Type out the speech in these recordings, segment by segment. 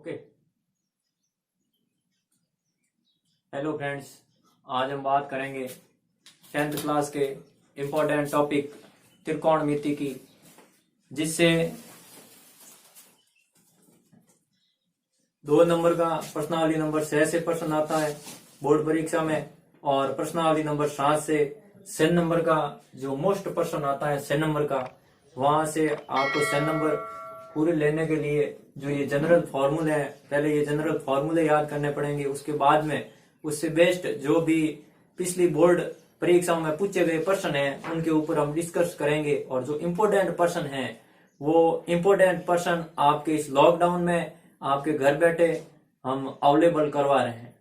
Okay. Hello friends, आज हम बात करेंगे 10th क्लास के इम्पोर्टेंट टॉपिक त्रिकोणमिति की, जिससे 2 नंबर का प्रश्नावली नंबर 6 से प्रश्न आता है बोर्ड परीक्षा में, और प्रश्नावली नंबर 7 से 6 नंबर का जो मोस्ट प्रश्न आता है 6 नंबर का, वहां से आपको 6 नंबर पूरे लेने के लिए जो ये जनरल फॉर्मूले हैं, पहले ये जनरल फॉर्मूले याद करने पड़ेंगे। उसके बाद में उससे बेस्ट जो भी पिछली बोर्ड परीक्षाओं में पूछे गए प्रश्न हैं उनके ऊपर हम डिस्कस करेंगे, और जो इम्पोर्टेंट प्रश्न हैं वो इम्पोर्टेंट प्रश्न आपके इस लॉकडाउन में आपके घर बैठे हम अवेलेबल करवा रहे हैं।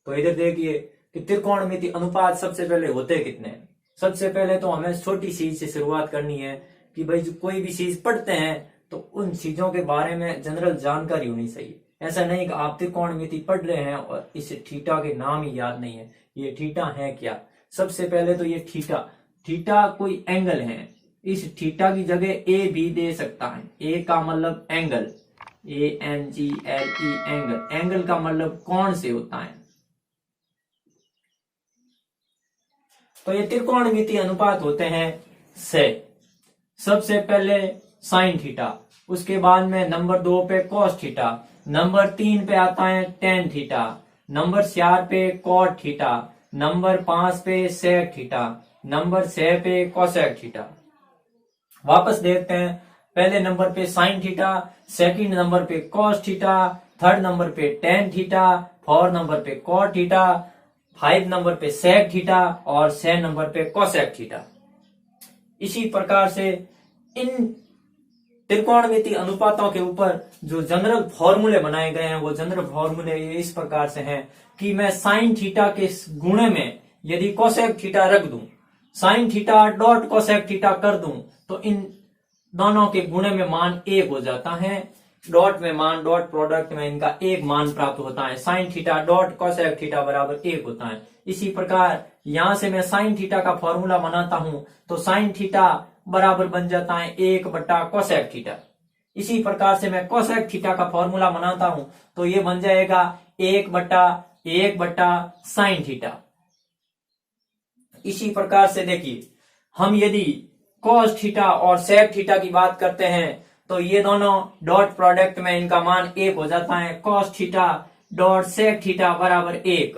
तो इधर देखिए कि त्रिकोणमिति अनुपात सबसे पहले होते कितने। सबसे पहले तो हमें छोटी चीज से शुरुआत करनी है कि भाई जो कोई भी चीज पढ़ते हैं तो उन चीजों के बारे में जनरल जानकारी होनी चाहिए। ऐसा नहीं कि आप त्रिकोणमिति पढ़ रहे हैं और इस थीटा के नाम ही याद नहीं है, ये थीटा है क्या। सबसे पहले तो ये थीटा कोई एंगल है। इस थीटा की जगह ए भी दे सकता है। ए का मतलब एंगल, ANGLE एंगल। एंगल का मतलब कौन से होता है। तो ये त्रिकोणमिति अनुपात होते हैं 6। सबसे पहले साइन थीटा, उसके बाद में नंबर 2 पे कॉस थीटा, नंबर 3 पे आता है टेन थीटा, नंबर 4 पे कॉट थीटा, नंबर 5 पे सेक थीटा, नंबर 6 पे कोसेक थीटा। वापस देखते हैं, पहले नंबर पे साइन थीटा, सेकंड नंबर पे कॉस थीटा, थर्ड नंबर पे टेन थीटा, फोर्थ नंबर पे कॉट थीटा, 5 नंबर पे सेक थीटा और 6 नंबर पे कोसेक थीटा। इसी प्रकार से इन त्रिकोणमिति अनुपातों के ऊपर जो जनरल फॉर्मूले बनाए गए हैं वो जनरल फॉर्मूले इस प्रकार से हैं कि मैं साइन थीटा के गुणे में यदि कोसेक थीटा रख दूं, sine theta dot cosec theta कर दूं, तो इन दोनों के गुणे में मान 1 हो जाता है। डॉट में मान, डॉट प्रोडक्ट में इनका 1 मान प्राप्त होता है। Sine theta dot cosec theta बराबर 1 होता है। इसी प्रकार यहां से मैं साइन थीटा का फॉर्मूला बनाता हूं तो साइन थीटा बराबर बन जाता है 1 बटा कोसेक थीटा। इसी प्रकार से मैं कोसेक थीटा का फॉर्मूला बनाता हूं तो ये बन जाएगा 1 बटा साइन थीटा। इसी प्रकार से देखिए, हम यदि कोस थीटा और सेक थीटा की बात करते हैं तो ये दोनों डॉट प्रोडक्ट में इनका मान 1 हो जाता है। Cos theta dot sec theta बराबर 1।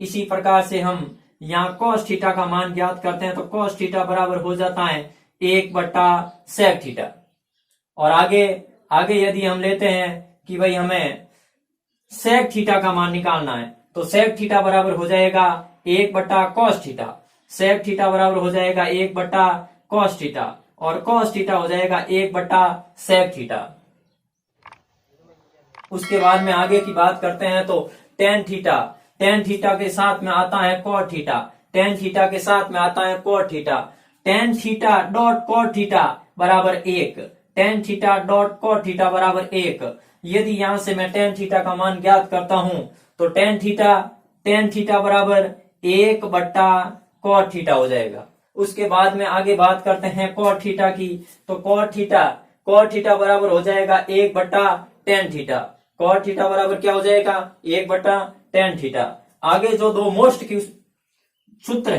इसी प्रकार से हम यहाँ कोस थीटा का मान ज्ञात करते हैं तो कोस थीटा बराबर हो जाता है 1 बटा सेक थीटा। और आगे यदि हम लेते हैं कि भाई हमें सेक थीटा का मान निकालना है तो सेक थीटा बराबर हो जाएगा 1 बटा कोस थीटा। सेक थीटा बराबर हो जाएगा 1 बटा कोस थीटा और कोस थीटा हो जाएगा 1 बटा सेक थीटा। उसके बाद में आगे की बात करते हैं तो टेन थीटा के साथ में आता है कोट थीटा, टेन थीटा के साथ में आता है cot theta. Tan theta dot cot theta बराबर 1, tan theta dot cot theta बराबर 1। यदि यहां से मैं टेन थीटा का मान ज्ञात करता हूं तो टेन थीटा बराबर 1 बटा कोट थीटा हो जाएगा। उसके बाद में आगे बात करते हैं कोट थीटा की, तो कोट थीटा बराबर हो जाएगा 1 बटा टेन थीटा। कोट थीटा बराबर क्या हो जाएगा 1 बटा टेन थीटा। आगे जो दो मोस्ट सूत्र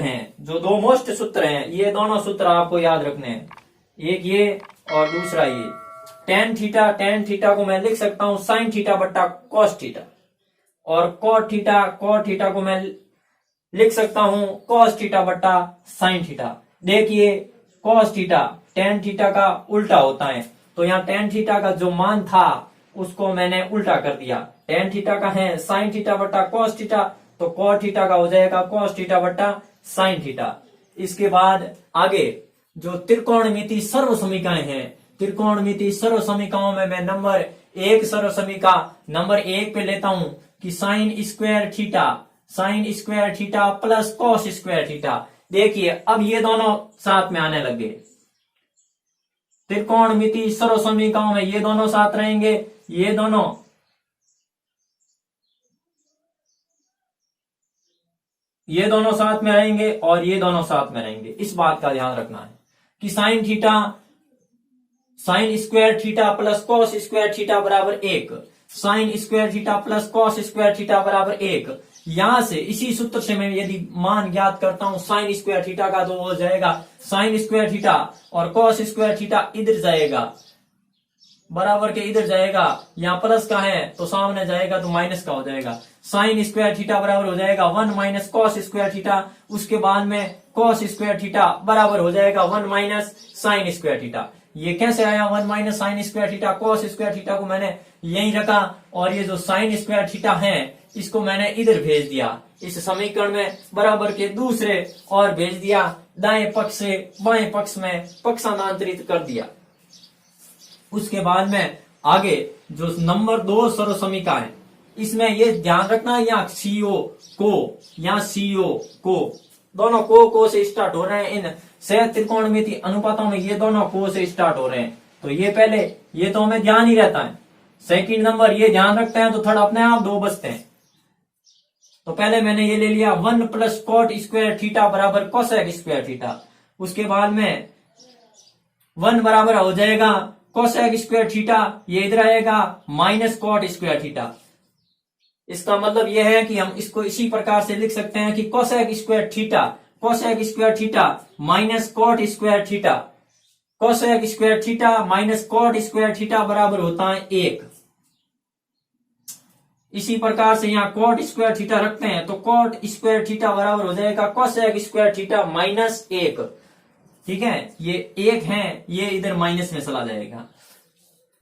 हैं, ये दोनों सूत्र आपको याद रखने हैं, एक ये और दूसरा ये। टेन थीटा को मैं लिख सकता हूं साइन थीटा बट्टा कॉस थीटा, और कोट थीटा को मैं लिख सकता हूं कॉस थीटा बट्टा साइन थीटा। देखिए कॉस थीटा टेन थीटा का उल्टा होता है, तो यहाँ टेन थीटा का जो मान था उसको मैंने उल्टा कर दिया। टेन थीटा का है साइन थीटा बट्टा कॉस थीटा, तो कॉट थीटा का हो जाएगा कॉस थीटा बट्टा साइन थीटा। इसके बाद आगे जो त्रिकोणमिति सर्व समीकरण है, त्रिकोणमिति सर्व समीकरणों में मैं नंबर 1 सर्व समीका नंबर 1 पे लेता हूं कि sine square theta plus cos square theta. देखिए अब ये दोनों साथ में आने लगे। त्रिकोणमिति सर्व समीकरणों में ये दोनों साथ रहेंगे, ये दोनों साथ में रहेंगे और ये दोनों साथ में रहेंगे। इस बात का ध्यान रखना है कि sine square theta plus cos square theta बराबर 1। Sign square theta plus cos square theta बराबर 1। यहां से इसी सूत्र से मैं यदि मान ज्ञात करता हूं साइन स्क्वायर थीटा का, तो हो जाएगा साइन स्क्वायर थीटा और कॉस स्क्वायर थीटा इधर जाएगा, बराबर के इधर जाएगा। यहाँ प्लस का है तो सामने जाएगा तो माइनस का हो जाएगा। साइन स्क्वायर थीटा बराबर हो जाएगा 1 माइनस कॉस स्क्वायर थीटा। उसके बाद में कॉस स्क्वायर थीटा बराबर हो जाएगा 1 माइनस साइन स्क्वायर थीटा। ये कैसे आया 1 minus sign square theta? Cos square theta को मैंने यहीं रखा और ये जो साइन स्क्वायर थीटा है इसको मैंने इधर भेज दिया, इस समीकरण में बराबर के दूसरे और भेज दिया, दाएं पक्ष से बाएं पक्ष में पक्षांतरित कर दिया। उसके बाद में आगे जो नंबर 2 सर्व समीकरण है, इसमें ये ध्यान रखना यहाँ सीओ को, यहाँ सीओ को, दोनों को से स्टार्ट हो रहे हैं। इन सह त्रिकोणमिति अनुपातों में ये दोनों को से स्टार्ट हो रहे हैं, तो ये पहले ये तो हमें ध्यान ही रहता है। सेकंड नंबर ये ध्यान रखते हैं तो थोड़ा अपने आप 2 बचते हैं। तो पहले मैंने ये ले लिया 1 प्लस कॉट स्क्वायर थीटा बराबर कोसेक स्क्वायर थीटा। उसके बाद में 1 बराबर हो जाएगा कोसेक स्क्वायर थीटा, ये इधर आएगा माइनस कॉट स्क्वायर थीटा। इसका मतलब यह है कि हम इसको इसी प्रकार से लिख सकते हैं कि cosec square theta minus cot square theta, cosec square theta minus cot square theta बराबर होता है 1। इसी प्रकार से यहाँ कॉट स्क्वायर थीटा रखते हैं तो कॉट स्क्वायर थीटा बराबर हो जाएगा कोसेक स्क्वायर थीटा माइनस 1। ठीक है, ये 1 है, ये इधर माइनस में चला जाएगा।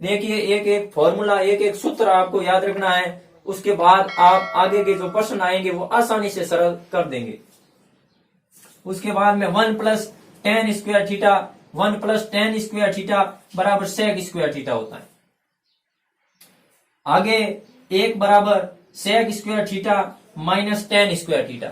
देखिए एक एक फॉर्मूला, एक एक सूत्र आपको याद रखना है, उसके बाद आप आगे के जो प्रश्न आएंगे वो आसानी से सरल कर देंगे। उसके बाद में 1 plus tan square theta, 1 plus tan square theta बराबर सेक स्क्वायर थीटा होता है। आगे 1 बराबर sec square theta minus tan square theta.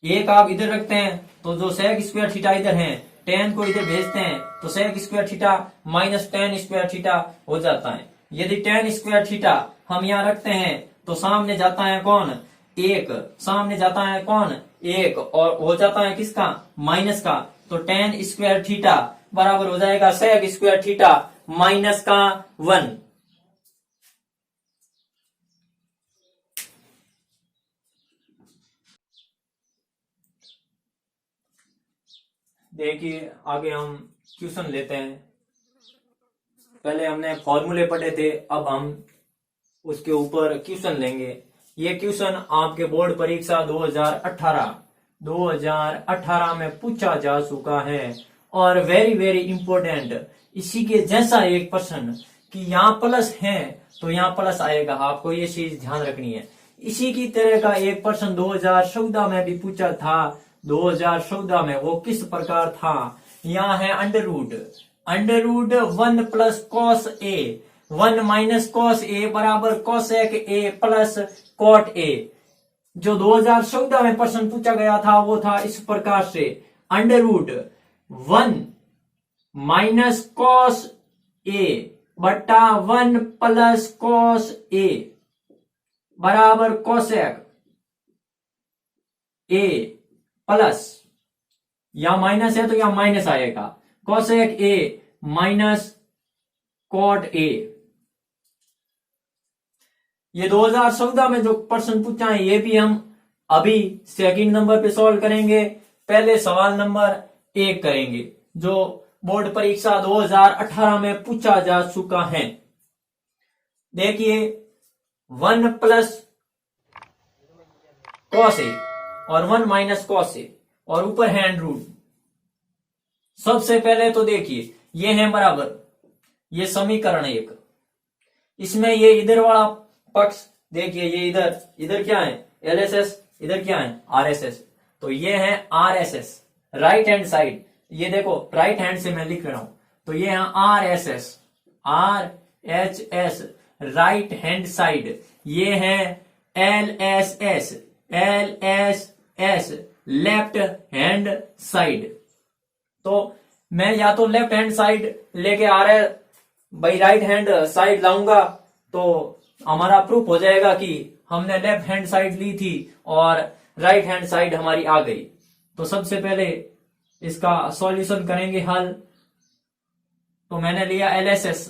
1 आप इधर रखते हैं तो जो सेक स्क्वायर थीटा इधर है, टेन को इधर भेजते हैं तो sec square theta minus tan square theta हो जाता है। यदि टेन स्क्वायर थीटा हम यहाँ रखते हैं तो सामने जाता है कौन? 1, सामने जाता है कौन? 1 और हो जाता है किसका? माइनस का। तो टेन स्क्वायर थीटा बराबर हो जाएगा सेक स्क्वायर थीटा माइनस का 1। देखिए आगे हम क्वेश्चन लेते हैं। पहले हमने फॉर्मूले पढ़े थे, अब हम उसके ऊपर क्वेश्चन लेंगे। ये क्वेश्चन आपके बोर्ड परीक्षा 2018 में पूछा जा चुका है और वेरी वेरी इंपॉर्टेंट। इसी के जैसा एक प्रश्न कि यहाँ प्लस है तो यहाँ प्लस आएगा, आपको ये चीज ध्यान रखनी है। इसी की तरह का एक प्रश्न 2014 में भी पूछा था। 2014 में वो किस प्रकार था? यहाँ है under root 1 plus cos A, 1 minus cos A बराबर cosec A plus cot A. जो 2014 में प्रश्न पूछा गया था वो था इस प्रकार से, under root 1 minus cos A बट्टा 1 प्लस कॉस ए बराबर कॉसेक ए प्लस, या माइनस है तो यहां माइनस आएगा, cosec A minus cot A. ये 2014 में जो प्रश्न पूछा है ये भी हम अभी सेकंड नंबर पे सॉल्व करेंगे। पहले सवाल नंबर 1 करेंगे जो बोर्ड परीक्षा 2018 में पूछा जा चुका है। देखिए 1 प्लस कॉस ए और 1 माइनस कॉस ए और ऊपर है अंडर रूट। सबसे पहले तो देखिए ये है बराबर, ये समीकरण 1। इसमें ये इधर वाला पक्ष देखिए, ये इधर क्या है एलएसएस, इधर क्या है आरएसएस, तो ये है आरएसएस राइट हैंड साइड। ये देखो राइट हैंड से मैं लिख रहा हूं तो ये है RSS RHS right hand side. ये है एलएसएस लेफ्ट हैंड साइड। तो मैं या तो लेफ्ट हैंड साइड लेके आ रहा है भाई, राइट हैंड साइड लाऊंगा तो हमारा प्रूफ हो जाएगा कि हमने लेफ्ट हैंड साइड ली थी और राइट हैंड साइड हमारी आ गई। तो सबसे पहले इसका सॉल्यूशन करेंगे हल। तो मैंने लिया एलएसएस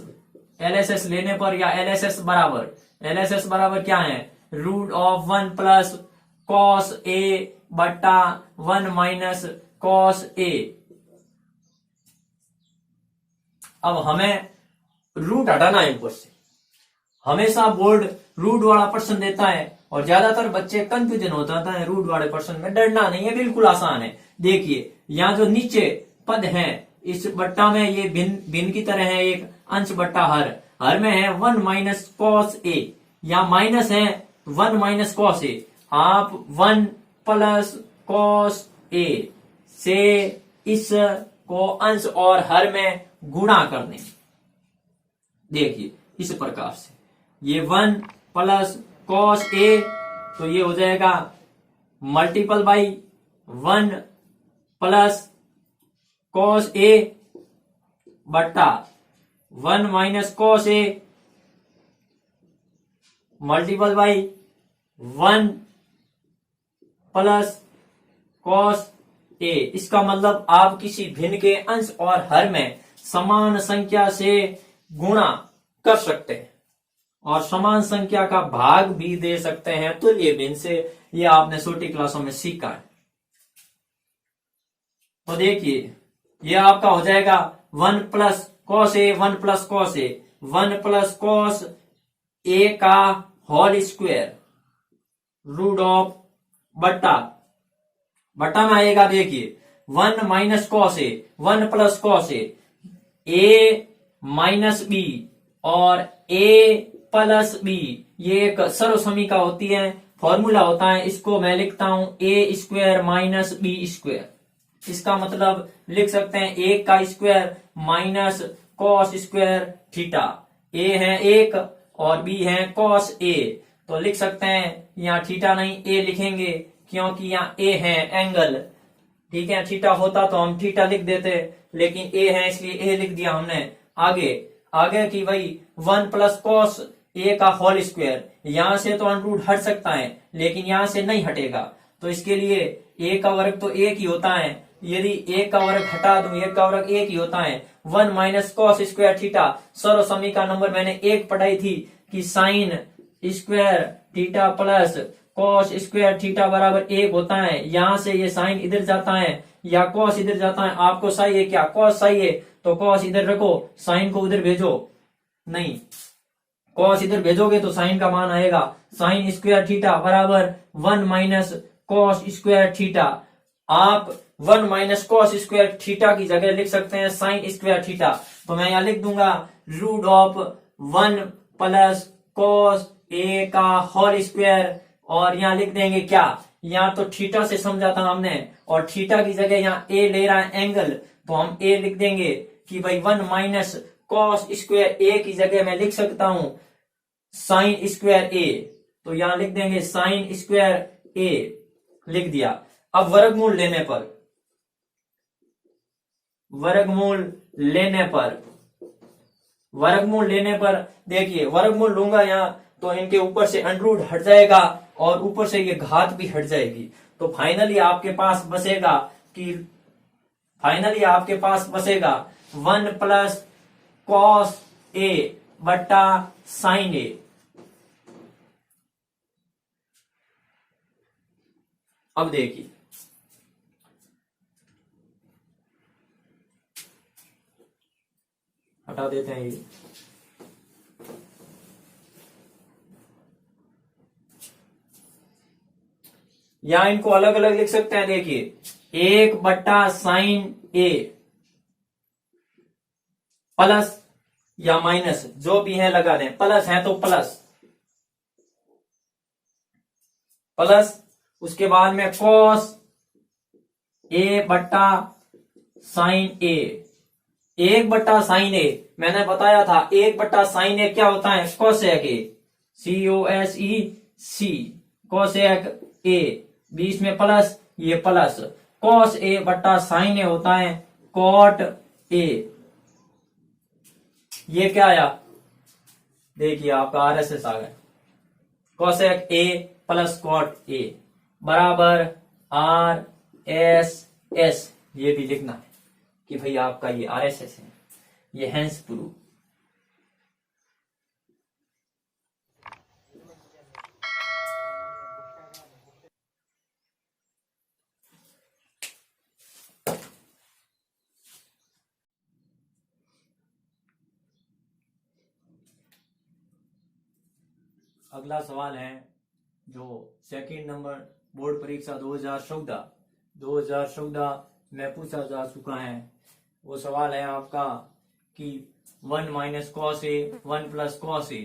एलएसएस लेने पर या एलएसएस बराबर क्या है, root of 1 plus cos A बट्टा 1 माइनस कॉस ए। अब हमें रूट हटाना है ऊपर से। हमेशा बोर्ड रूट वाला प्रश्न देता है और ज्यादातर बच्चे कंफ्यूजन हो जाता है रूट वाले प्रश्न में। डरना नहीं है, बिल्कुल आसान है। देखिए यहाँ जो नीचे पद है इस बट्टा में ये भिन्न की तरह है, एक अंश बट्टा हर में है 1 माइनस कॉस ए, यहाँ माइनस है 1 माइनस कॉस ए। आप 1 प्लस कॉस ए से इस को अंश और हर में गुणा कर दें। देखिए इस प्रकार से ये 1 प्लस कॉस ए, तो ये हो जाएगा multiple by 1 plus cos A बट्टा 1 minus cos A multiple by 1 plus cos A. इसका मतलब आप किसी भिन्न के अंश और हर में समान संख्या से गुणा कर सकते हैं और समान संख्या का भाग भी दे सकते हैं तुल्य भिन्न से। ये आपने छोटी क्लासों में सीखा है। तो देखिए ये आपका हो जाएगा 1 plus cos A 1 plus cos A 1 plus cos ए का होल स्क्वायर रूट ऑफ बट्टा में आएगा। देखिए 1 minus cos A 1 plus cos A minus B और ए प्लस बी, ये एक सर्वसमीका होती है, फॉर्मूला होता है। इसको मैं लिखता हूं A square minus B square. इसका मतलब लिख सकते हैं 1 का square minus cos square theta. A है 1 और बी है कॉस ए, तो लिख सकते हैं यहाँ थीटा नहीं ए लिखेंगे क्योंकि यहाँ ए है एंगल। ठीक है, थीटा होता तो हम थीटा लिख देते, लेकिन ए है इसलिए ए लिख दिया हमने। आगे की वही 1 प्लस कॉस ए का होल स्क्वायर, यहां से तो अंडर रूट हट सकता है लेकिन यहां से नहीं हटेगा, तो इसके लिए ए का वर्ग तो एक ही होता है। यदि ए का वर्ग हटा दूं, ए का वर्ग एक ही होता है। 1 माइनस कॉस स्क्वायर थीटा, सर्व समीका नंबर मैंने 1 पढ़ाई थी कि sine square theta plus cos square theta बराबर 1 होता है। यहां से ये साइन इधर जाता है या कॉस इधर जाता है। आपको सही है क्या, कॉस सही है तो कॉस इधर रखो, साइन को उधर भेजो। नहीं, कॉस इधर भेजोगे तो साइन का मान आएगा। साइन स्क्वायर थीटा बराबर 1 माइनस कॉस स्क्वायर थीटा। आप 1 माइनस कॉस स्क्वायर थीटा की जगह लिख सकते हैं साइन स्क्वायर थीटा। तो मैं यहां लिख दूंगा रूट ऑफ 1 प्लस कॉस ए का होल स्क्वायर, और यहां लिख देंगे क्या, यहां तो थीटा से समझा था हमने और थीटा की जगह यहाँ ए ले रहा है एंगल, तो हम ए लिख देंगे कि भाई 1 माइनस कॉस स्क्वायर ए की जगह मैं लिख सकता हूं साइन स्क्वायर ए, तो यहां लिख देंगे साइन स्क्वायर ए, लिख दिया। अब वर्गमूल लेने पर देखिए वर्गमूल लूंगा यहाँ तो इनके ऊपर से अंडर रूट हट जाएगा और ऊपर से ये घात भी हट जाएगी। तो फाइनली आपके पास बचेगा 1 प्लस कॉस ए बट्टा साइन ए। अब देखिए हटा देते हैं ये, यहां इनको अलग अलग लिख सकते हैं। देखिए 1 बट्टा साइन ए प्लस या माइनस जो भी है लगा दें, प्लस है तो प्लस, उसके बाद में कॉस ए बट्टा साइन ए। 1 बट्टा साइन ए मैंने बताया था, 1 बट्टा साइन ए क्या होता है, cosec A, COSEC, cosec A, बीच में प्लस, ये प्लस, कॉस ए बट्टा साइन ए होता है कॉट ए। ये क्या आया, देखिए आपका RSS आ गया, cosec A plus cot A बराबर RSS। ये भी लिखना है कि भाई आपका ये RSS है, ये हैंस प्रूफ। अगला सवाल है जो सेकंड नंबर बोर्ड परीक्षा 2014 में पूछा जा चुका है। वो सवाल है आपका कि 1 minus cos A 1 plus cos A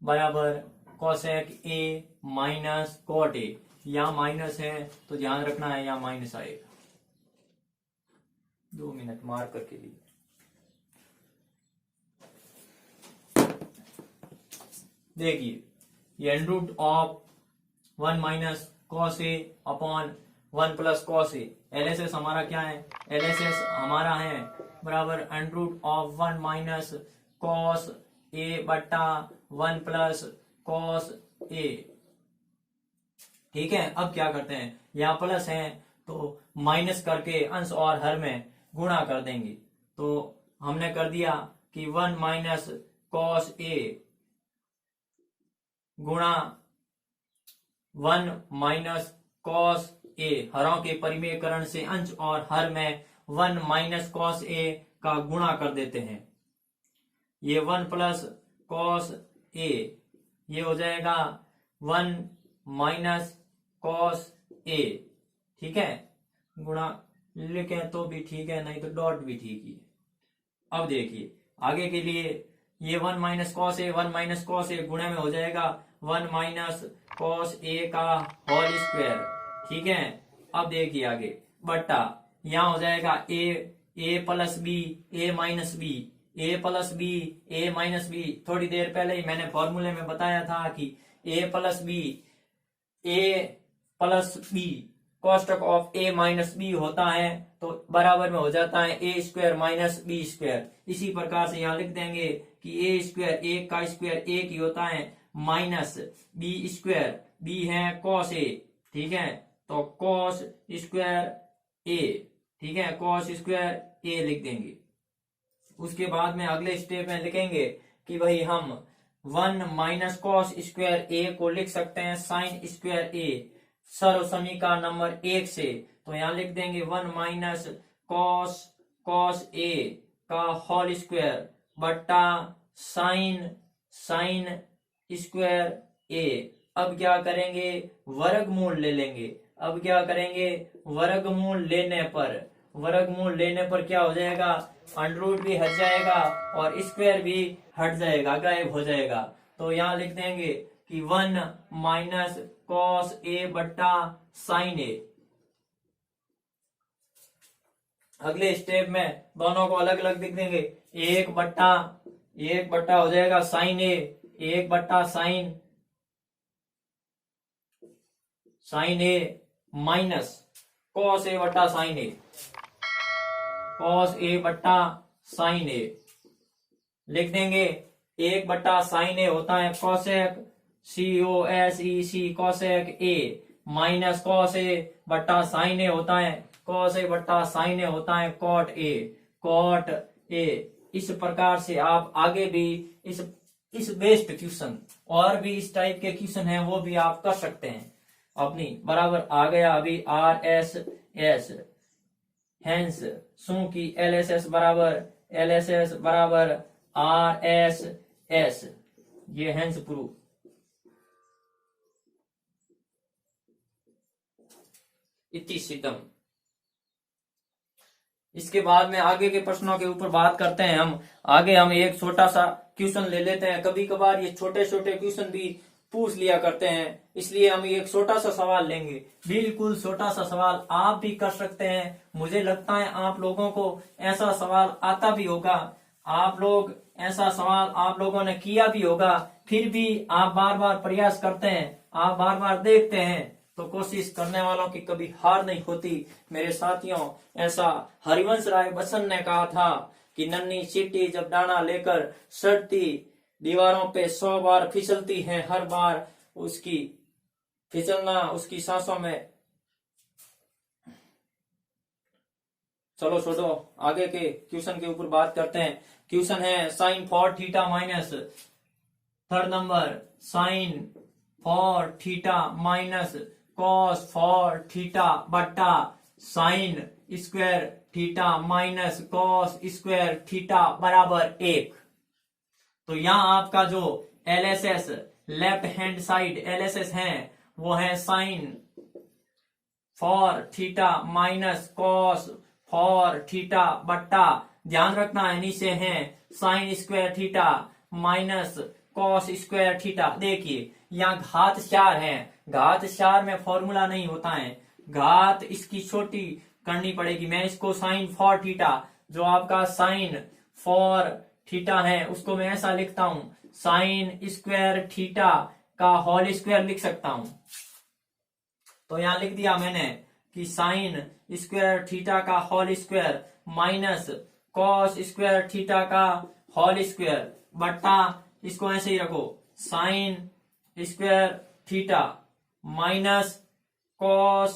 बराबर cosec A minus cot A. यहाँ माइनस है तो ध्यान रखना है यहाँ माइनस आएगा। 2 मिनट मार्क करके लिए। देखिए ये under root of 1 minus cos A upon 1 plus cos A. LSS हमारा क्या है? एलएसएस हमारा है बराबर under root of 1 minus cos A बट्टा 1 प्लस कॉस ए। ठीक है, अब क्या करते हैं, यहाँ प्लस है तो माइनस करके अंश और हर में गुणा कर देंगे। तो हमने कर दिया कि 1 माइनस कॉस ए गुणा 1 माइनस कॉस ए। हरों के परिमेयकरण से अंश और हर में 1 माइनस कॉस ए का गुणा कर देते हैं। ये 1 प्लस कॉस ए ये हो जाएगा 1 माइनस कॉस ए। ठीक है, गुणा लिखें तो भी ठीक है, नहीं तो डॉट भी ठीक है। अब देखिए आगे के लिए ये 1 minus cos A 1 minus cos ए गुणे में हो जाएगा 1 माइनस कॉस ए का होल स्क्वायर। ठीक है, अब देखिए आगे बट्टा यहाँ हो जाएगा ए plus B A minus B A plus B A minus B. थोड़ी देर पहले ही मैंने फॉर्मूले में बताया था कि ए प्लस बी कोष्टक ऑफ ए माइनस बी होता है तो बराबर में हो जाता है A square minus B square. इसी प्रकार से यहाँ लिख देंगे कि ए स्क्वायर एक का स्क्वायर एक ही होता है माइनस बी स्क्वायर, बी है कॉस ए। ठीक है, तो कॉस स्क्वायर ए। ठीक है, कॉस स्क्वायर ए लिख देंगे। उसके बाद में अगले स्टेप में लिखेंगे कि भाई हम 1 माइनस कॉस स्क्वायर ए को लिख सकते हैं साइन स्क्वायर ए सर्व समीकरण नंबर 1 से। तो यहाँ लिख देंगे 1 माइनस कॉस ए का होल स्क्वायर बट्टा साइन स्क्वायर ए। अब क्या करेंगे, वर्गमूल ले लेंगे। अब क्या करेंगे, वर्गमूल लेने पर क्या हो जाएगा, अंडर रूट भी हट जाएगा और स्क्वायर भी हट जाएगा, गायब हो जाएगा। तो यहाँ लिख देंगे कि 1 माइनस कॉस ए बट्टा साइन ए। अगले स्टेप में दोनों को अलग अलग लिख देंगे। एक बट्टा हो जाएगा साइन ए, एक बट्टा sine A minus cos A बट्टा साइन ए, कॉस ए बट्टा साइन ए लिख देंगे। एक बट्टा साइन ए होता है cosec COSEC cosec A minus cos A बट्टा साइन ए होता है कॉस ए बट्टा साइन ए होता है कॉट ए। इस प्रकार से आप आगे भी इस बेस्ड क्वेश्चन और भी इस टाइप के क्वेश्चन हैं वो भी आप कर सकते हैं अपनी। बराबर आ गया अभी RSS हेंस सु की LSS बराबर RSS। ये हेंस प्रूफ। इति सिद्धम। इसके बाद में आगे के प्रश्नों के ऊपर बात करते हैं हम। आगे हम एक छोटा सा क्वेश्चन ले लेते हैं। कभी कभार ये छोटे छोटे क्वेश्चन भी पूछ लिया करते हैं, इसलिए हम एक छोटा सा सवाल लेंगे। बिल्कुल छोटा सा सवाल, आप भी कर सकते हैं। मुझे लगता है आप लोगों को ऐसा सवाल आता भी होगा, आप लोगों ने किया भी होगा, फिर भी आप बार बार प्रयास करते हैं, आप बार बार देखते हैं। तो कोशिश करने वालों की कभी हार नहीं होती मेरे साथियों। ऐसा हरिवंश राय बच्चन ने कहा था कि नन्ही चींटी जब दाना लेकर सड़ती दीवारों पे 100 बार फिसलती है, हर बार उसकी फिसलना उसकी सांसों में। चलो छोड़ो, आगे के क्वेश्चन के ऊपर बात करते हैं। क्वेश्चन है sine four theta minus, third number sine four theta minus cos four theta बट्टा sine square theta minus cos square theta बराबर 1। तो यहाँ आपका जो LSS left hand side LSS है वो है sine four theta minus cos four theta बट्टा ध्यान रखना है नीचे है sine square theta minus cos square theta. देखिए यहाँ घात 4 है, घात 4 में फॉर्मूला नहीं होता है, घात इसकी छोटी करनी पड़ेगी। मैं इसको साइन फॉर थीटा जो आपका साइन फॉर थीटा है उसको मैं ऐसा लिखता हूं साइन स्क्वायर थीटा का होल स्क्वायर लिख सकता हूं। तो यहां लिख दिया मैंने कि साइन स्क्वायर थीटा का whole square minus cos square theta का होल स्क्वायर बट्टा इसको ऐसे ही रखो sine square theta minus cos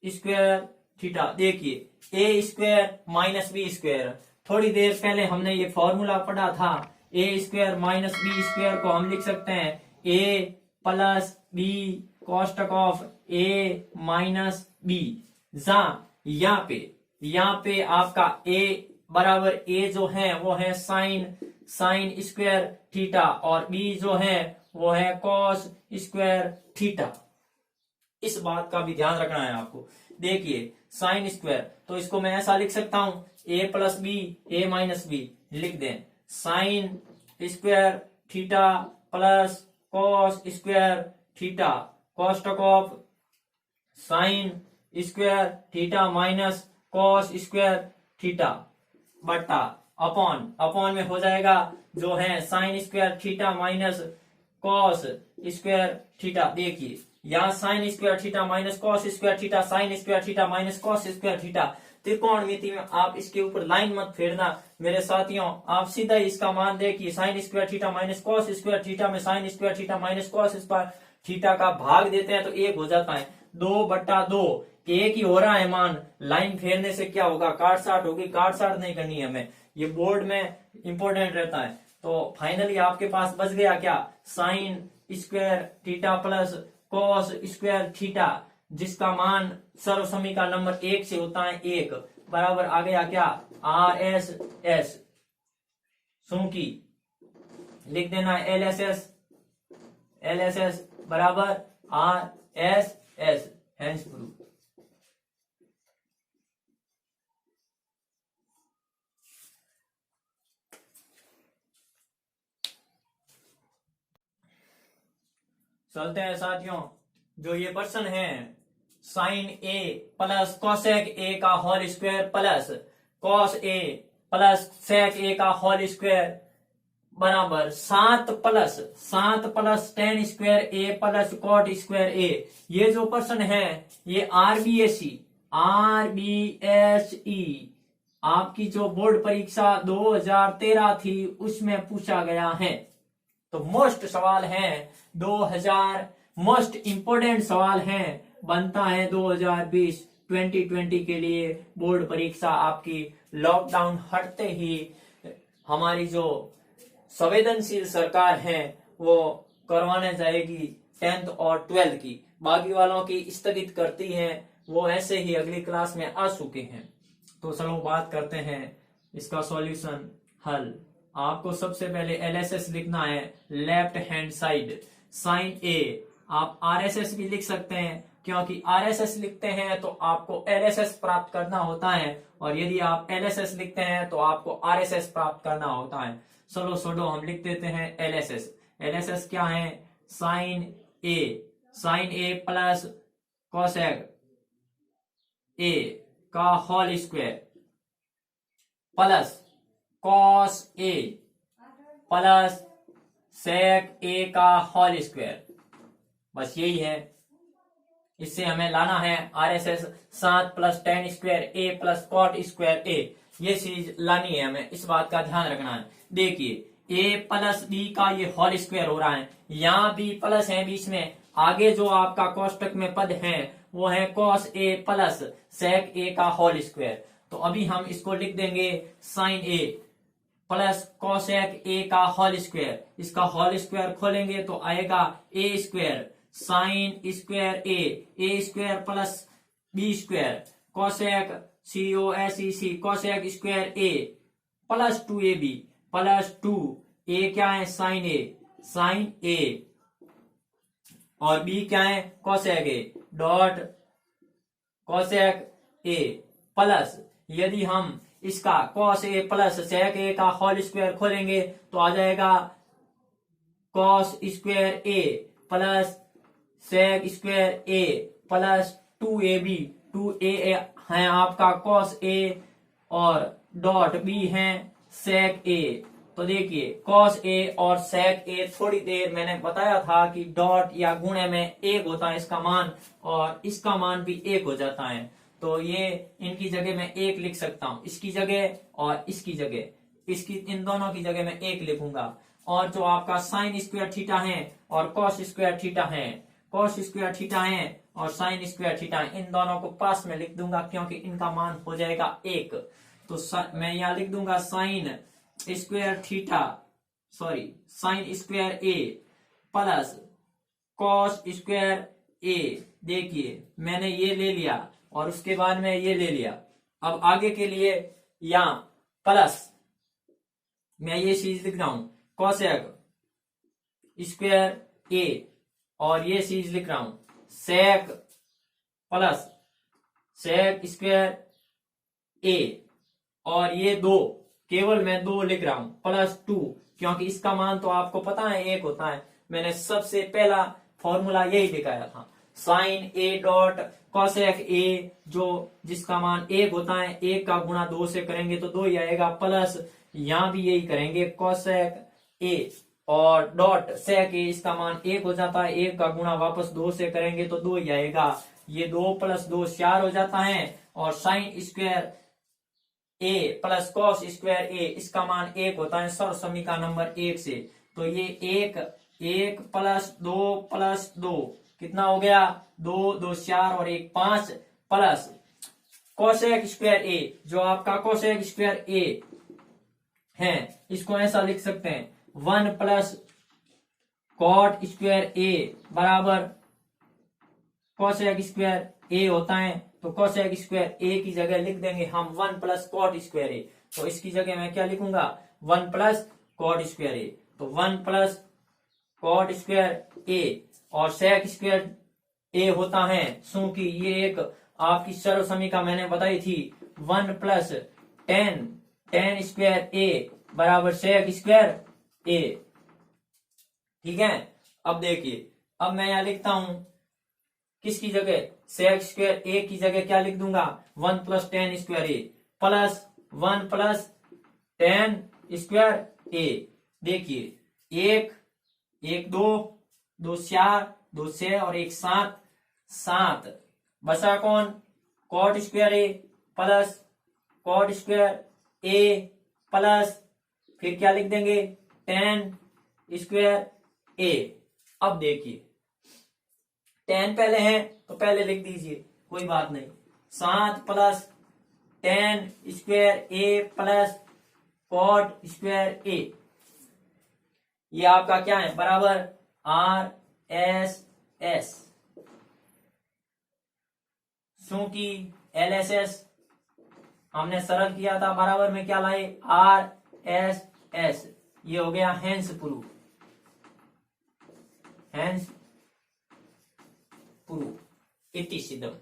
square theta. देखिए A square minus B square, थोड़ी देर पहले हमने ये फॉर्मूला पढ़ा था A square minus B square को हम लिख सकते हैं ए प्लस बी कॉस्टक ऑफ ए माइनस बी। यहाँ पे आपका ए बराबर ए जो है वो है साइन स्क्वायर थीटा और बी जो है वो है कॉस स्क्वायर थीटा। इस बात का भी ध्यान रखना है आपको। देखिए साइन स्क्वायर तो इसको मैं ऐसा लिख सकता हूं A plus B A minus B लिख दें sine square theta plus cos square theta कॉस्टक of sine square theta minus cos square theta बट्टा अपॉन में हो जाएगा जो है sine square theta minus cos square theta. देखिए यहाँ sine square theta minus cos square theta sine square theta minus cos square theta. त्रिकोणमिति में आप इसके ऊपर लाइन मत फेरना मेरे साथियों, आप सीधा ही इसका मान देखिए sine square theta minus cos square theta में sine square theta minus cos square theta का भाग देते हैं तो 1 हो जाता है 2/2 एक ही हो रहा है मान। लाइन फेरने से क्या होगा काट साट होगी, काट साट नहीं करनी है हमें, ये बोर्ड में इंपॉर्टेंट रहता है। तो फाइनली आपके पास बच गया क्या sign square theta plus cos square theta जिसका मान सर्वसमी नंबर 1 से होता है 1 बराबर आ गया क्या RSS की लिख देना LSS बराबर RSS हैंस प्रूफ। चलते हैं साथियों, जो ये प्रश्न है sine A plus cosec A का whole square plus cos A plus sec A का होल स्क्वायर बराबर 7 plus tan square A plus cot square A. ये जो प्रश्न है ये आरबीएसई आपकी जो बोर्ड परीक्षा 2013 थी उसमें पूछा गया है। तो मोस्ट सवाल है 2000 मोस्ट इंपोर्टेंट सवाल है बनता है 2020 के लिए बोर्ड परीक्षा आपकी। लॉकडाउन हटते ही हमारी जो संवेदनशील सरकार है वो करवाने जाएगी 10th और 12th की, बाकी वालों की स्थगित करती है, वो ऐसे ही अगली क्लास में आ चुके हैं। तो चलो बात करते हैं इसका सॉल्यूशन हल। आपको सबसे पहले LSS लिखना है लेफ्ट हैंड साइड साइन ए, आप RSS भी लिख सकते हैं क्योंकि RSS लिखते हैं तो आपको LSS प्राप्त करना होता है और यदि आप LSS लिखते हैं तो आपको RSS प्राप्त करना होता है। चलो हम लिख देते हैं LSS क्या है sine A plus cosec A का whole square plus cos A plus sec A का होल स्क्वायर, बस यही है। इससे हमें लाना है RSS 7 plus tan square A plus cot square A, ये चीज लानी है हमें, इस बात का ध्यान रखना है। देखिए ए प्लस बी का ये होल स्क्वायर हो रहा है, यहाँ भी प्लस है बीच में, आगे जो आपका कोष्टक में पद है वो है cos A plus sec A का होल स्क्वायर। तो अभी हम इसको लिख देंगे sine A plus cosec A का होल स्क्वायर, इसका होल स्क्वायर खोलेंगे तो आएगा A square sine square A square plus B square cosec COSEC cosec square A plus 2AB plus 2 A क्या है साइन ए और बी क्या है, cosec A dot cosec A plus, यदि हम इसका cos A plus sec A का whole square खोलेंगे तो आ जाएगा cos square A plus sec square A plus 2ab, 2a है आपका कॉस ए और डॉट बी है सेक ए। तो देखिए कॉस ए और सेक ए, थोड़ी देर मैंने बताया था कि डॉट या गुणे में एक होता है इसका मान और इसका मान भी एक हो जाता है। तो ये इनकी जगह मैं एक लिख सकता हूं, इसकी जगह और इसकी जगह, इसकी इन दोनों की जगह मैं एक लिखूंगा। और जो आपका साइन स्क्वायर थीटा है और कॉस स्क्वायर थीटा है, कॉस स्क्वायर थीटा है और साइन स्क्वायर थीटा है, इन दोनों को पास में लिख दूंगा क्योंकि इनका मान हो जाएगा एक। तो मैं यहां लिख दूंगा sine square theta, sorry sine square A plus cos square A. देखिए मैंने ये ले लिया और उसके बाद में ये ले लिया। अब आगे के लिए यहां प्लस मैं ये चीज लिख रहा हूं कोसेक स्क्वायर ए और ये चीज लिख रहा हूं सेक प्लस सेक स्क्वायर ए और ये दो, केवल मैं दो लिख रहा हूं प्लस 2 क्योंकि इसका मान तो आपको पता है एक होता है। मैंने सबसे पहला फॉर्मूला यही दिखाया था, sine A dot cosec A, जो जिसका मान एक होता है, एक का गुणा 2 से करेंगे तो 2 ही आएगा, प्लस यहां भी यही करेंगे कोसेक ए और डॉट सेक ए, इसका मान एक हो जाता है, एक का गुणा वापस 2 से करेंगे तो 2 ही आएगा। ये 2 प्लस 2 4 हो जाता है और sign square A plus cos square ए, इसका मान एक होता है सर्व समीकरण नंबर 1 से। तो ये एक प्लस 2 कितना हो गया, 2 2 4 और 1 5 प्लस कोसेक स्क्वायर ए, जो आपका कोसेक स्क्वायर ए है, इसको ऐसा लिख सकते हैं 1 प्लस कॉट स्क्वायर ए बराबर कोसेक स्क्वायर ए होता है। तो कोसेक स्क्वायर ए की जगह लिख देंगे हम 1 प्लस कॉट स्क्वायर ए। तो इसकी जगह मैं क्या लिखूंगा 1 प्लस कॉट स्क्वायर ए। तो 1 प्लस कॉट स्क्वायर ए और सेक स्क्वायर ए होता है, क्योंकि ये एक आपकी सर्व समीकरण मैंने बताई थी 1 प्लस टेन स्क्वायर ए बराबर सेक स्क्वायर ए। ठीक है, अब देखिए, अब मैं यहां लिखता हूं किसकी जगह, सेक स्क्वायर ए की जगह क्या लिख दूंगा 1 plus tan square A plus 1 plus tan square A. देखिए एक 2 4 2 6 और 1 7 बचा कौन, cot square A plus cot square A plus फिर क्या लिख देंगे टेन स्क्वायर ए। अब देखिए 10 पहले है तो पहले लिख दीजिए, कोई बात नहीं, 7 plus tan square A plus cot square A, ये आपका क्या है बराबर आर एस एस, क्योंकि एल एस एस हमने सरल किया था, बराबर में क्या लाए आर एस एस। ये हो गया हेंस प्रूफ, हेंस प्रूफ इति सिद्धम।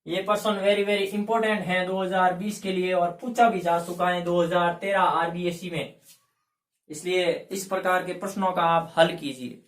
ये पर्सन वेरी वेरी इंपॉर्टेंट है 2020 के लिए और पूछा भी जा चुका है 2013 आरबीएससी में, इसलिए इस प्रकार के प्रश्नों का आप हल कीजिए।